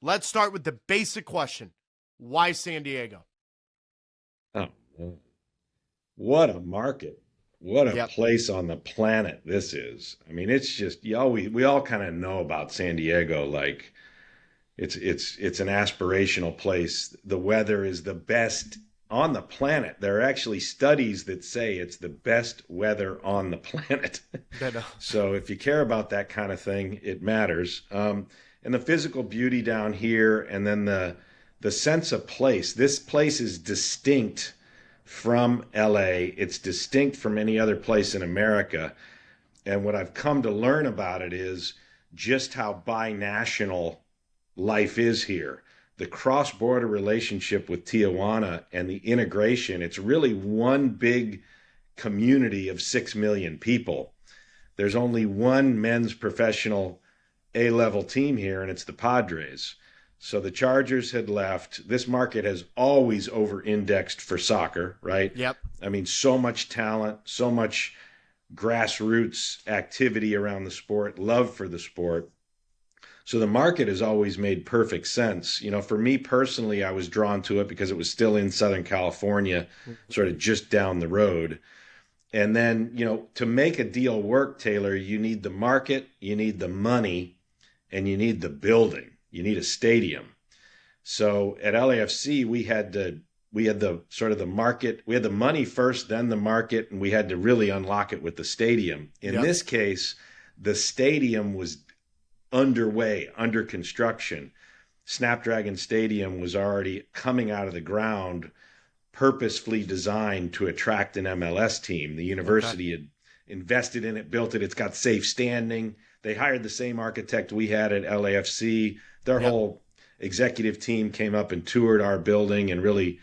Let's start with the basic question. Why San Diego? Oh, what a market. What a Yep. place on the planet this is. I mean, it's just we all kind of know about San Diego, like it's an aspirational place. The weather is the best on the planet. There are actually studies that say it's the best weather on the planet. That, So if you care about that kind of thing, it matters. And the physical beauty down here, and then the sense of place. This place is distinct from LA. It's distinct from any other place in America. And what I've come to learn about it is just how binational life is here. The cross border relationship with Tijuana and the integration, it's really one big community of 6 million people. There's only one men's professional A level team here, and it's the Padres. So the Chargers had left. This market has always over indexed for soccer, right? yep. I mean, so much talent, so much grassroots activity around the sport, love for the sport. So the market has always made perfect sense. You know, for me personally, I was drawn to it because it was still in Southern California, sort of just down the road. And then, to make a deal work, Taylor, you need the market, you need the money, and you need the building. You need a stadium. So at LAFC, we had the sort of the market, we had the money first, then the market, and we had to really unlock it with the stadium. In Yep. this case, the stadium was underway, under construction. Snapdragon Stadium was already coming out of the ground, purposefully designed to attract an MLS team. The Okay. university had invested in it, built it. It's got safe standing. They hired the same architect we had at LAFC. Their Yep. whole executive team came up and toured our building and really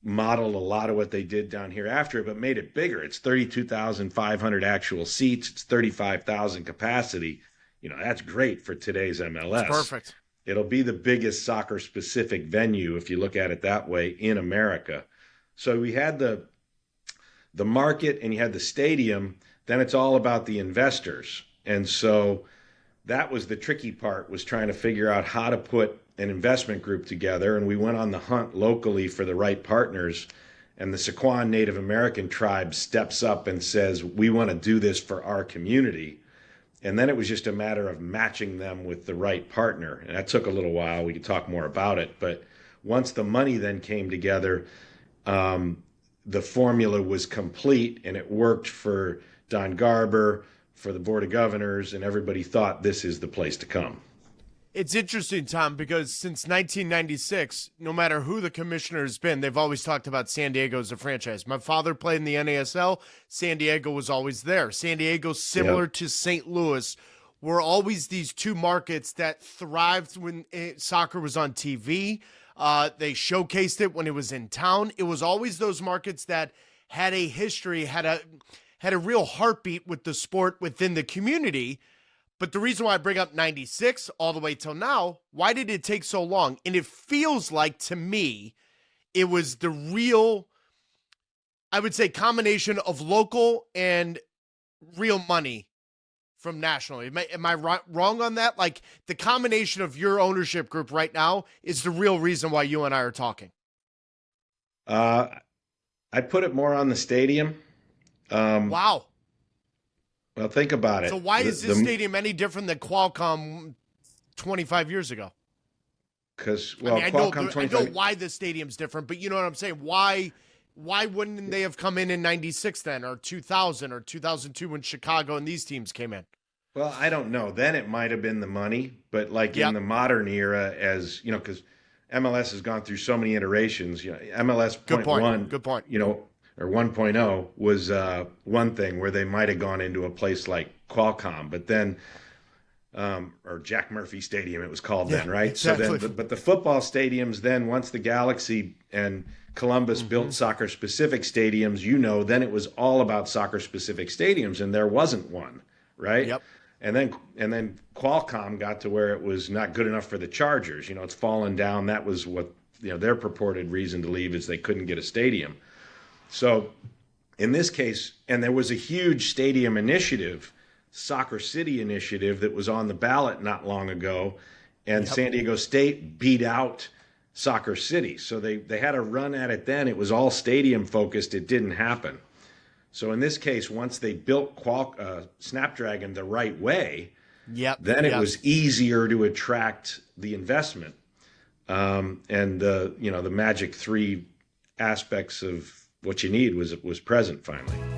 modeled a lot of what they did down here after it, but made it bigger. It's 32,500 actual seats. It's 35,000 capacity. That's great for today's It's MLS. perfect. It'll be the biggest soccer specific venue, if you look at it that way, in America. So we had the market and you had the stadium. Then it's all about the investors. And so that was the tricky part, was trying to figure out how to put an investment group together. And we went on the hunt locally for the right partners. And the Sequan Native American tribe steps up and says, we want to do this for our community. And then it was just a matter of matching them with the right partner. And that took a little while. We could talk more about it. But once the money then came together, the formula was complete and it worked for Don Garber, for the Board of Governors, and everybody thought this is the place to come. It's interesting, Tom, because since 1996, no matter who the commissioner has been, they've always talked about San Diego as a franchise. My father played in the NASL. San Diego was always there. San Diego, similar Yep. to St. Louis, were always these two markets that thrived when soccer was on TV. They showcased it when it was in town. It was always those markets that had a history, had a real heartbeat with the sport within the community. But the reason why I bring up 96 all the way till now, why did it take so long? And it feels like, to me, it was the real, I would say, combination of local and real money from national. Am I wrong on that? Like, the combination of your ownership group right now is the real reason why you and I are talking. Uh, I put it more on the stadium. Um, Wow. well, think about So it. why is this The stadium any different than Qualcomm 25 years ago? because I mean, well, Qualcomm I know 25. why the stadium's different, but you know what I'm saying? Why wouldn't they have come in 96 then, or 2000 or 2002 when Chicago and these teams came in? Well, I don't know. Then it might have been the money, but like in Yep. the modern era, as you know, because MLS has gone through so many iterations. MLS Good point point. one, Good point. or 1.0 was one thing where they might have gone into a place like Qualcomm, but then or Jack Murphy Stadium, it was called Yeah, then, right? So then, exactly. but the football stadiums, then once the Galaxy and Columbus Mm-hmm. built soccer specific stadiums, then it was all about soccer specific stadiums, and there wasn't one, right? Yep. And then Qualcomm got to where it was not good enough for the Chargers. It's fallen down. That was what their purported reason to leave is they couldn't get a stadium. So in this case, and there was a huge stadium initiative, Soccer City initiative, that was on the ballot not long ago. and San Diego State beat out Soccer City. So they had a run at it then. It was all stadium focused. It didn't happen. So in this case, once they built Snapdragon the right way, then it was easier to attract the investment. And the magic 3 aspects of what you need was present finally.